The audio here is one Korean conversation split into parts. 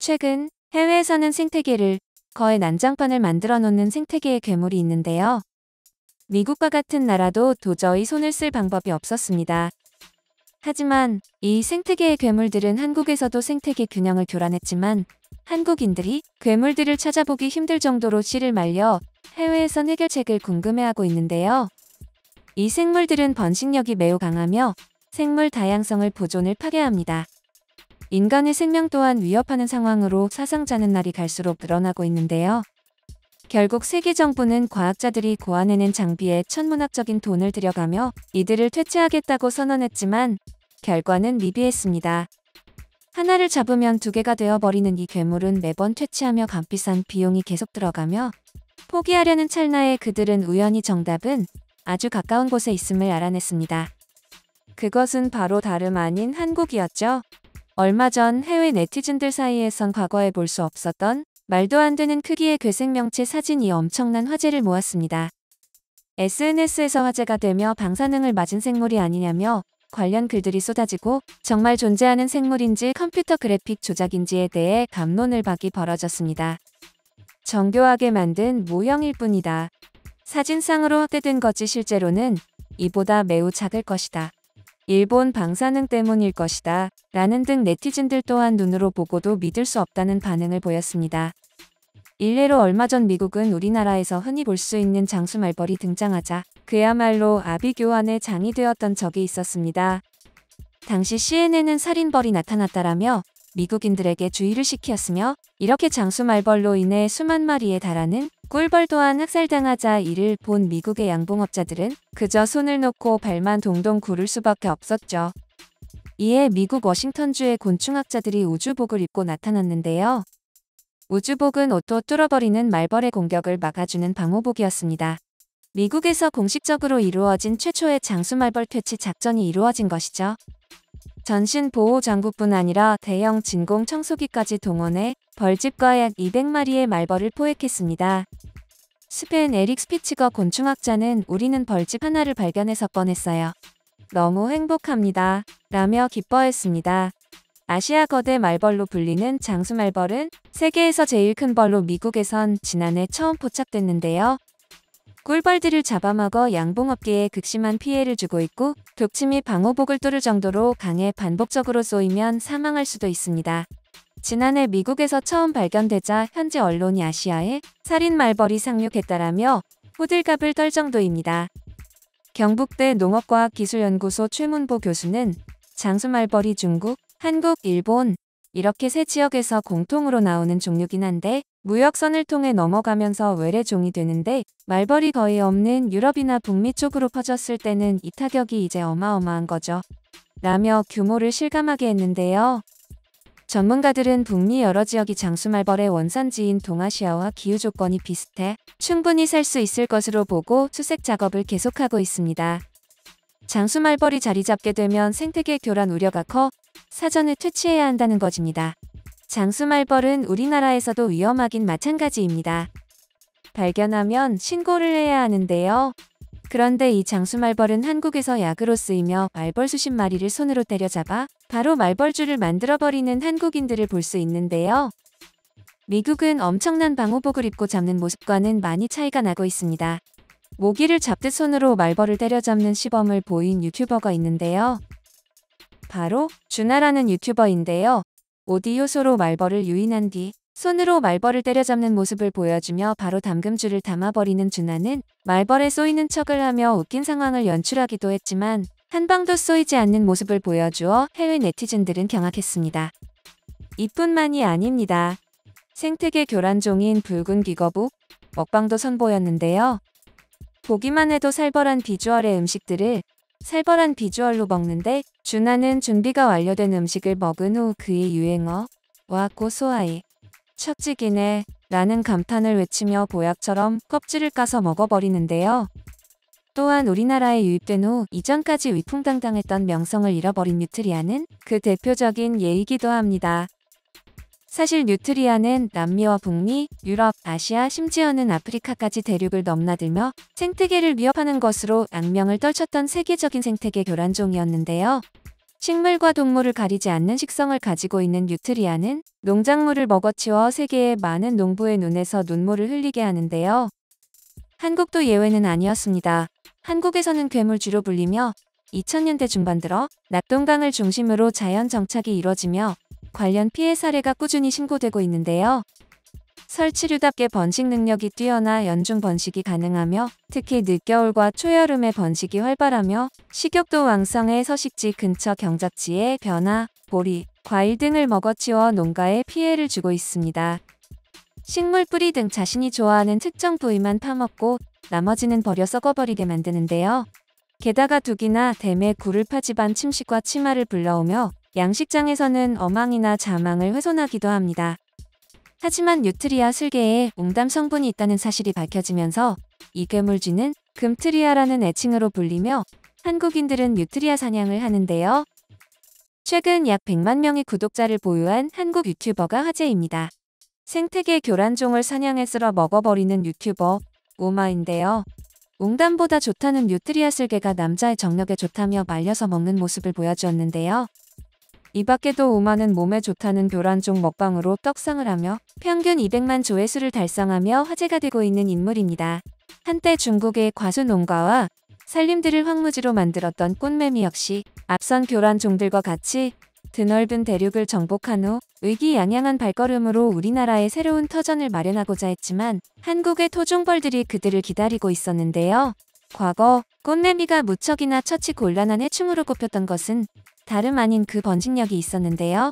최근 해외에서는 생태계를 거의 난장판을 만들어 놓는 생태계의 괴물이 있는데요. 미국과 같은 나라도 도저히 손을 쓸 방법이 없었습니다. 하지만 이 생태계의 괴물들은 한국에서도 생태계 균형을 교란했지만 한국인들이 괴물들을 찾아보기 힘들 정도로 씨를 말려 해외에선 해결책을 궁금해하고 있는데요. 이 생물들은 번식력이 매우 강하며 생물 다양성을 보존을 파괴합니다. 인간의 생명 또한 위협하는 상황으로 사상자는 날이 갈수록 늘어나고 있는데요. 결국 세계 정부는 과학자들이 고안해낸 장비에 천문학적인 돈을 들여가며 이들을 퇴치하겠다고 선언했지만 결과는 미비했습니다. 하나를 잡으면 두 개가 되어버리는 이 괴물은 매번 퇴치하며 값비싼 비용이 계속 들어가며 포기하려는 찰나에 그들은 우연히 정답은 아주 가까운 곳에 있음을 알아냈습니다. 그것은 바로 다름 아닌 한국이었죠. 얼마 전 해외 네티즌들 사이에선 과거에 볼 수 없었던 말도 안 되는 크기의 괴생명체 사진이 엄청난 화제를 모았습니다. SNS에서 화제가 되며 방사능을 맞은 생물이 아니냐며 관련 글들이 쏟아지고 정말 존재하는 생물인지 컴퓨터 그래픽 조작인지에 대해 갑론을박이 벌어졌습니다. 정교하게 만든 모형일 뿐이다. 사진상으로 확대된 것이 실제로는 이보다 매우 작을 것이다. 일본 방사능 때문일 것이다. 라는 등 네티즌들 또한 눈으로 보고도 믿을 수 없다는 반응을 보였습니다. 일례로 얼마 전 미국은 우리나라에서 흔히 볼 수 있는 장수말벌이 등장하자 그야말로 아비규환의 장이 되었던 적이 있었습니다. 당시 CNN은 살인벌이 나타났다라며 미국인들에게 주의를 시켰으며 이렇게 장수말벌로 인해 수만 마리에 달하는 꿀벌 또한 학살당하자 이를 본 미국의 양봉업자들은 그저 손을 놓고 발만 동동 구를 수밖에 없었죠. 이에 미국 워싱턴주의 곤충학자들이 우주복을 입고 나타났는데요. 우주복은 옷도 뚫어버리는 말벌의 공격을 막아주는 방호복이었습니다. 미국에서 공식적으로 이루어진 최초의 장수말벌 퇴치 작전이 이루어진 것이죠. 전신 보호 장구뿐 아니라 대형 진공 청소기까지 동원해 벌집과 약 200마리의 말벌을 포획했습니다. 스펜 에릭 스피츠거 곤충학자는 우리는 벌집 하나를 발견해서 뻔했어요. 너무 행복합니다. 라며 기뻐했습니다. 아시아 거대 말벌로 불리는 장수말벌은 세계에서 제일 큰 벌로 미국에선 지난해 처음 포착됐는데요. 꿀벌들을 잡아먹어 양봉업계에 극심한 피해를 주고 있고 독침이 방호복을 뚫을 정도로 강해 반복적으로 쏘이면 사망할 수도 있습니다. 지난해 미국에서 처음 발견되자 현지 언론이 아시아에 살인 말벌이 상륙했다라며 호들갑을 떨 정도입니다. 경북대 농업과학기술연구소 최문보 교수는 장수말벌이 중국, 한국, 일본 이렇게 세 지역에서 공통으로 나오는 종류긴 한데 무역선을 통해 넘어가면서 외래종이 되는데 말벌이 거의 없는 유럽이나 북미 쪽으로 퍼졌을 때는 이 타격이 이제 어마어마한 거죠. 라며 규모를 실감하게 했는데요. 전문가들은 북미 여러 지역이 장수말벌의 원산지인 동아시아와 기후 조건이 비슷해 충분히 살 수 있을 것으로 보고 수색 작업을 계속하고 있습니다. 장수말벌이 자리 잡게 되면 생태계 교란 우려가 커 사전에 퇴치해야 한다는 것입니다. 장수말벌은 우리나라에서도 위험하긴 마찬가지입니다. 발견하면 신고를 해야 하는데요. 그런데 이 장수말벌은 한국에서 약으로 쓰이며 말벌 수십 마리를 손으로 때려잡아 바로 말벌줄을 만들어버리는 한국인들을 볼 수 있는데요. 미국은 엄청난 방호복을 입고 잡는 모습과는 많이 차이가 나고 있습니다. 모기를 잡듯 손으로 말벌을 때려잡는 시범을 보인 유튜버가 있는데요. 바로 준하라는 유튜버인데요. 오디오소로 말벌을 유인한 뒤 손으로 말벌을 때려잡는 모습을 보여주며 바로 담금줄을 담아버리는 준하는 말벌에 쏘이는 척을 하며 웃긴 상황을 연출하기도 했지만 한 방도 쏘이지 않는 모습을 보여주어 해외 네티즌들은 경악했습니다. 이뿐만이 아닙니다. 생태계 교란종인 붉은 귀거북 먹방도 선보였는데요. 보기만 해도 살벌한 비주얼의 음식들을 살벌한 비주얼로 먹는데 준하는 준비가 완료된 음식을 먹은 후 그의 유행어 와 고소하이 척지기네 라는 감탄을 외치며 보약처럼 껍질을 까서 먹어버리는데요. 또한 우리나라에 유입된 후 이전까지 위풍당당했던 명성을 잃어버린 뉴트리아는 그 대표적인 예이기도 합니다. 사실 뉴트리아는 남미와 북미, 유럽, 아시아, 심지어는 아프리카까지 대륙을 넘나들며 생태계를 위협하는 것으로 악명을 떨쳤던 세계적인 생태계 교란종이었는데요. 식물과 동물을 가리지 않는 식성을 가지고 있는 뉴트리아는 농작물을 먹어치워 세계의 많은 농부의 눈에서 눈물을 흘리게 하는데요. 한국도 예외는 아니었습니다. 한국에서는 괴물쥐로 불리며 2000년대 중반 들어 낙동강을 중심으로 자연 정착이 이뤄지며 관련 피해 사례가 꾸준히 신고되고 있는데요. 설치류답게 번식 능력이 뛰어나 연중 번식이 가능하며 특히 늦겨울과 초여름에 번식이 활발하며 식욕도 왕성해 서식지 근처 경작지의 벼나 보리, 과일 등을 먹어치워 농가에 피해를 주고 있습니다. 식물 뿌리 등 자신이 좋아하는 특정 부위만 파먹고 나머지는 버려 썩어버리게 만드는데요. 게다가 둑이나 뱀의 굴을 파집안 침식과 치마를 불러오며 양식장에서는 어망이나 자망을 훼손하기도 합니다. 하지만 뉴트리아 슬개에 웅담 성분이 있다는 사실이 밝혀지면서 이 괴물쥐는 금트리아라는 애칭으로 불리며 한국인들은 뉴트리아 사냥을 하는데요. 최근 약 100만 명의 구독자를 보유한 한국 유튜버가 화제입니다. 생태계 교란종을 사냥해 쓸어 먹어버리는 유튜버 우마인데요. 웅담보다 좋다는 뉴트리아 슬개가 남자의 정력에 좋다며 말려서 먹는 모습을 보여주었는데요. 이 밖에도 우마는 몸에 좋다는 교란종 먹방으로 떡상을 하며 평균 200만 조회수를 달성하며 화제가 되고 있는 인물입니다. 한때 중국의 과수 농가와 산림들을 황무지로 만들었던 꽃매미 역시 앞선 교란종들과 같이 드넓은 대륙을 정복한 후 의기양양한 발걸음으로 우리나라에 새로운 터전을 마련하고자 했지만 한국의 토종벌들이 그들을 기다리고 있었는데요. 과거 꽃매미가 무척이나 처치 곤란한 해충으로 꼽혔던 것은 다름 아닌 그 번식력이 있었는데요.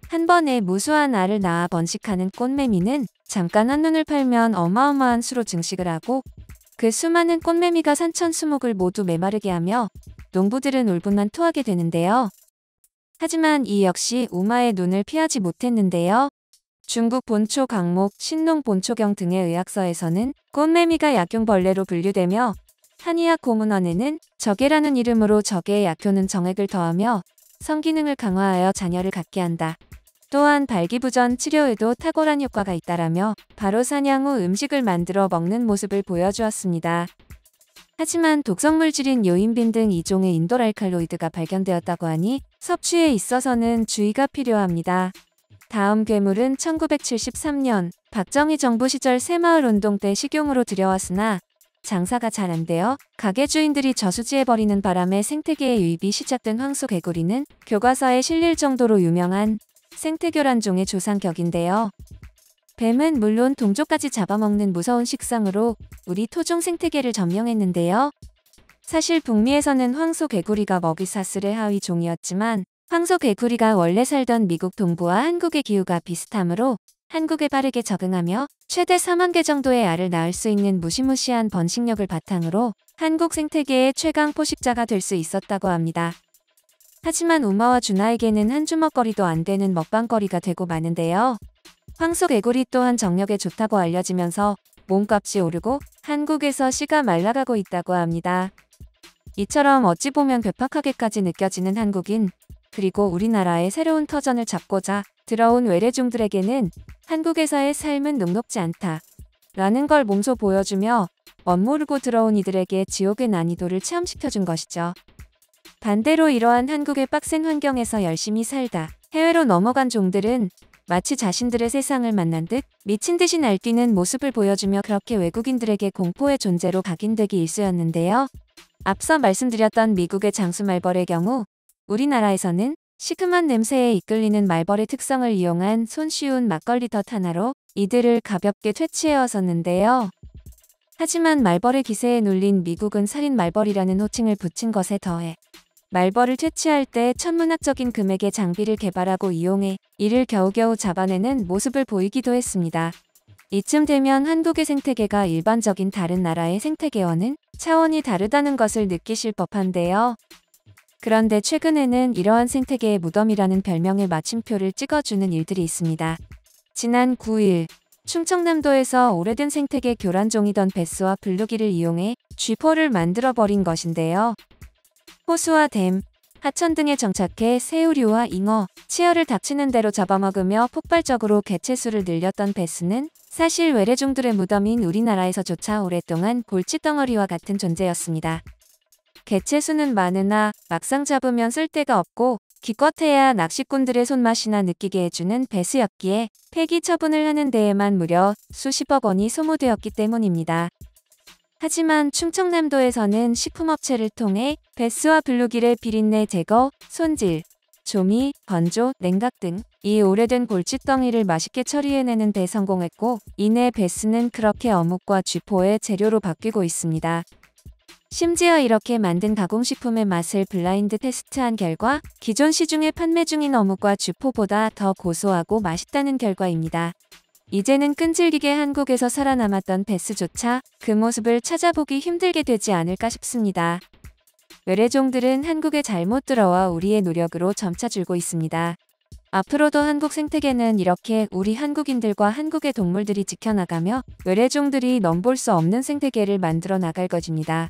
한 번에 무수한 알을 낳아 번식하는 꽃매미는 잠깐 한눈을 팔면 어마어마한 수로 증식을 하고 그 수많은 꽃매미가 산천수목을 모두 메마르게 하며 농부들은 울분만 토하게 되는데요. 하지만 이 역시 우마의 눈을 피하지 못했는데요. 중국 본초 강목, 신농 본초경 등의 의학서에서는 꽃매미가 약용벌레로 분류되며 한의학 고문원에는 적해라는 이름으로 적해의 약효는 정액을 더하며 성기능을 강화하여 자녀를 갖게 한다. 또한 발기부전 치료에도 탁월한 효과가 있다라며 바로 사냥 후 음식을 만들어 먹는 모습을 보여주었습니다. 하지만 독성물질인 요인빈 등 2종의 인돌알칼로이드가 발견되었다고 하니 섭취에 있어서는 주의가 필요합니다. 다음 괴물은 1973년 박정희 정부 시절 새마을운동 때 식용으로 들여왔으나 장사가 잘 안되어 가게 주인들이 저수지해버리는 바람에 생태계에 유입이 시작된 황소개구리는 교과서에 실릴 정도로 유명한 생태교란종의 조상격인데요. 뱀은 물론 동족까지 잡아먹는 무서운 식상으로 우리 토종 생태계를 점령했는데요. 사실 북미에서는 황소개구리가 먹이사슬의 하위 종이었지만 황소개구리가 원래 살던 미국 동부와 한국의 기후가 비슷하므로 한국에 빠르게 적응하며 최대 4만 개 정도의 알을 낳을 수 있는 무시무시한 번식력을 바탕으로 한국 생태계의 최강 포식자가 될 수 있었다고 합니다. 하지만 우마와 준하에게는 한 주먹거리도 안 되는 먹방거리가 되고 마는데요. 황소개구리 또한 정력에 좋다고 알려지면서 몸값이 오르고 한국에서 씨가 말라가고 있다고 합니다. 이처럼 어찌 보면 괴팍하게까지 느껴지는 한국인, 그리고 우리나라의 새로운 터전을 잡고자 들어온 외래종들에게는 한국에서의 삶은 녹록지 않다 라는 걸 몸소 보여주며 멋모르고 들어온 이들에게 지옥의 난이도를 체험시켜준 것이죠. 반대로 이러한 한국의 빡센 환경에서 열심히 살다 해외로 넘어간 종들은 마치 자신들의 세상을 만난 듯 미친 듯이 날뛰는 모습을 보여주며 그렇게 외국인들에게 공포의 존재로 각인되기 일쑤였는데요. 앞서 말씀드렸던 미국의 장수말벌의 경우 우리나라에서는 시큼한 냄새에 이끌리는 말벌의 특성을 이용한 손쉬운 막걸리 덫 하나로 이들을 가볍게 퇴치해왔었는데요. 하지만 말벌의 기세에 눌린 미국은 살인 말벌이라는 호칭을 붙인 것에 더해 말벌을 퇴치할 때 천문학적인 금액의 장비를 개발하고 이용해 이를 겨우겨우 잡아내는 모습을 보이기도 했습니다. 이쯤 되면 한국의 생태계가 일반적인 다른 나라의 생태계와는 차원이 다르다는 것을 느끼실 법한데요. 그런데 최근에는 이러한 생태계의 무덤이라는 별명의 마침표를 찍어주는 일들이 있습니다. 지난 9일 충청남도에서 오래된 생태계 교란종이던 베스와 블루기를 이용해 쥐포를 만들어버린 것인데요. 호수와 댐, 하천 등에 정착해 새우류와 잉어, 치어를 닥치는 대로 잡아먹으며 폭발적으로 개체수를 늘렸던 베스는 사실 외래종들의 무덤인 우리나라에서조차 오랫동안 골칫덩어리와 같은 존재였습니다. 개체수는 많으나 막상 잡으면 쓸데가 없고 기껏해야 낚시꾼들의 손맛이나 느끼게 해주는 배스였기에 폐기 처분을 하는 데에만 무려 수십억 원이 소모되었기 때문입니다. 하지만 충청남도에서는 식품업체를 통해 배스와 블루기를 비린내 제거, 손질, 조미, 건조, 냉각 등 이 오래된 골칫덩이를 맛있게 처리해내는 데 성공했고, 이내 배스는 그렇게 어묵과 쥐포의 재료로 바뀌고 있습니다. 심지어 이렇게 만든 가공식품의 맛을 블라인드 테스트한 결과 기존 시중에 판매 중인 어묵과 쥐포보다 더 고소하고 맛있다는 결과입니다. 이제는 끈질기게 한국에서 살아남았던 배스조차 그 모습을 찾아보기 힘들게 되지 않을까 싶습니다. 외래종들은 한국에 잘못 들어와 우리의 노력으로 점차 줄고 있습니다. 앞으로도 한국 생태계는 이렇게 우리 한국인들과 한국의 동물들이 지켜나가며 외래종들이 넘볼 수 없는 생태계를 만들어 나갈 것입니다.